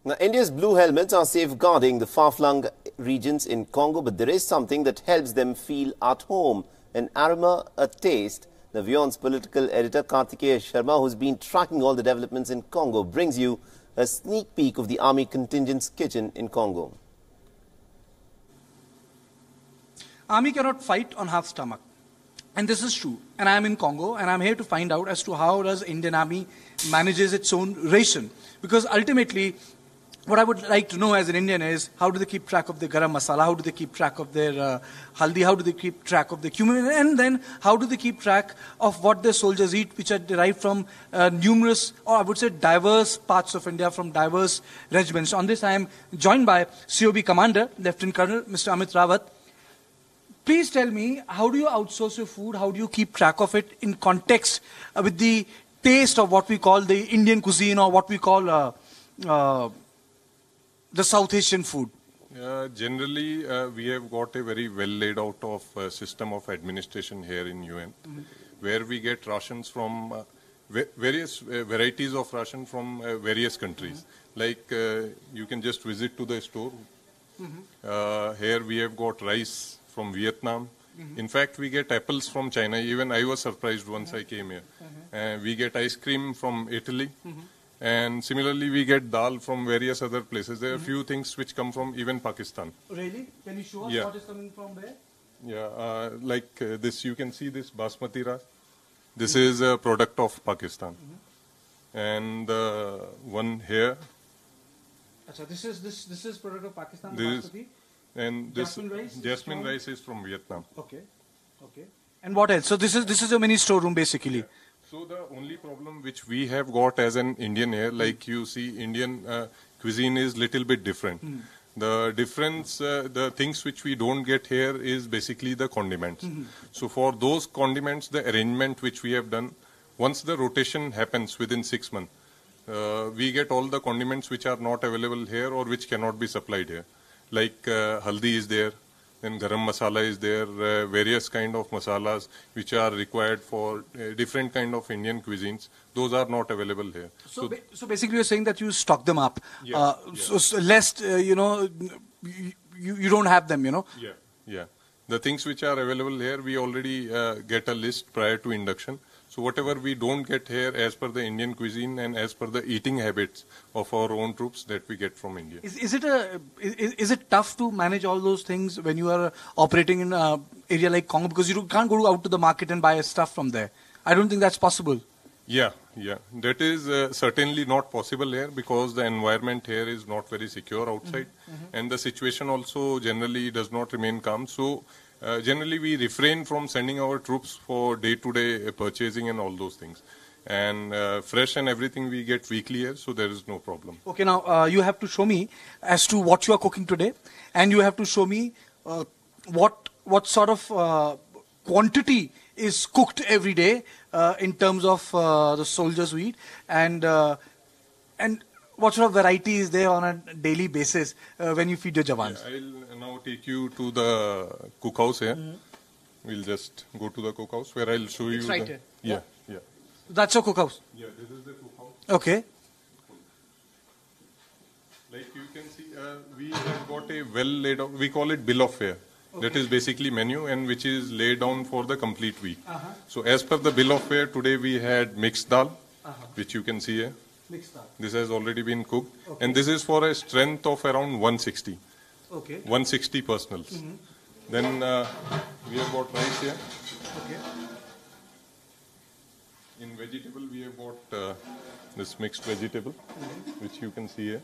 Now, India's blue helmets are safeguarding the far-flung regions in Congo, but there is something that helps them feel at home. An aroma, a taste. The WION's political editor Kartikeya Sharma, who's been tracking all the developments in Congo, brings you a sneak peek of the army contingent's kitchen in Congo. Army cannot fight on half stomach. And this is true. And I am in Congo, and I'm here to find out as to how does Indian Army manages its own ration. Because ultimately, what I would like to know as an Indian is, how do they keep track of their garam masala? How do they keep track of their haldi? How do they keep track of their cumin? And then, how do they keep track of what their soldiers eat, which are derived from numerous, or I would say diverse parts of India, from diverse regiments. On this, I am joined by COB Commander, Lieutenant Colonel Mr. Amit Rawat. Please tell me, how do you outsource your food? How do you keep track of it in context with the taste of what we call the Indian cuisine, or what we call the South Asian food? Generally, we have got a very well laid out of system of administration here in UN, where we get rations from various varieties of ration from various countries. Like you can just visit to the store. Here we have got rice from Vietnam. In fact, we get apples from China. Even I was surprised once I came here. We get ice cream from Italy. And similarly, we get dal from various other places. There are few things which come from even Pakistan. Really? Can you show us what is coming from there? Yeah, like this, you can see this basmati rice. This is a product of Pakistan. And one here. Achha, this is product of Pakistan, basmati. And this jasmine rice is from Vietnam. Okay, okay. And what else? So this is a mini storeroom basically. Yeah. So the only problem which we have got as an Indian here, like you see, Indian cuisine is little bit different. The difference, the things which we don't get here is basically the condiments. So for those condiments, the arrangement which we have done, once the rotation happens within 6 months, we get all the condiments which are not available here or which cannot be supplied here. Like haldi is there, then garam masala is there, various kind of masalas which are required for different kind of Indian cuisines. Those are not available here. So basically you're saying that you stock them up. So lest, you know, you don't have them, you know. Yeah. The things which are available here, we already get a list prior to induction. So whatever we don't get here as per the Indian cuisine and as per the eating habits of our own troops, that we get from India. Is it tough to manage all those things when you are operating in an area like Congo? Because you can't go out to the market and buy stuff from there. I don't think that's possible. Yeah. That is certainly not possible here, because the environment here is not very secure outside. And the situation also generally does not remain calm. So generally we refrain from sending our troops for day-to-day purchasing and all those things. And fresh and everything we get weekly here, so there is no problem. Okay, now you have to show me as to what you are cooking today, and you have to show me what sort of quantity is cooked every day in terms of the soldiers who eat, and what sort of variety is there on a daily basis when you feed your jawans? Yeah, I'll now take you to the cookhouse here. We'll just go to the cookhouse where I'll show you. It's right here. Yeah. That's your cookhouse? Yeah, this is the cookhouse. Okay. Like you can see, we have got a well laid out, we call it bill of fare. Okay. That is basically menu, and which is laid down for the complete week. So as per the bill of fare, today we had mixed dal, which you can see here. Mixed dal. This has already been cooked. Okay. And this is for a strength of around 160. Okay. 160 personals. Then we have got rice here. Okay. In vegetable, we have got this mixed vegetable, which you can see here.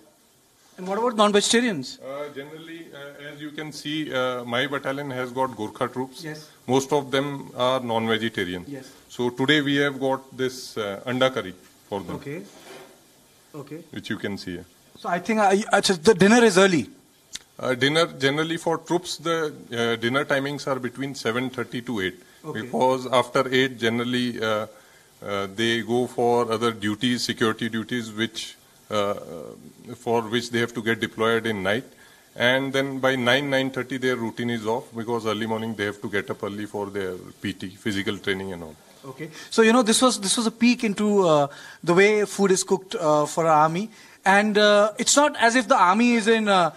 And what about non-vegetarians? Generally, as you can see, my battalion has got Gorkha troops. Yes. Most of them are non-vegetarian. Yes. So today we have got this anda curry for them. Okay. Which you can see here. So I think the dinner is early. Dinner, generally for troops, the dinner timings are between 7:30 to 8. Okay. Because after 8, generally they go for other duties, security duties, which for which they have to get deployed in night. And then by 9:30 their routine is off, because early morning they have to get up early for their PT, physical training and all. Okay. So, you know, this was a peek into the way food is cooked for our army. And it's not as if the army is in, I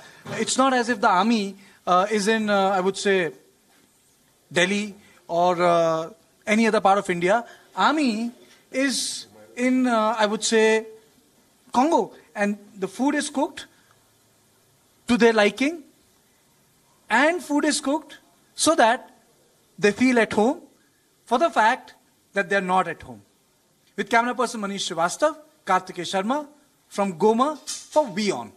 would say, Delhi or any other part of India. Army is in, I would say, Congo. And the food is cooked to their liking. And food is cooked so that they feel at home for the fact that they're not at home. With camera person Manish Srivastav, Kartikeya Sharma from Goma for WION.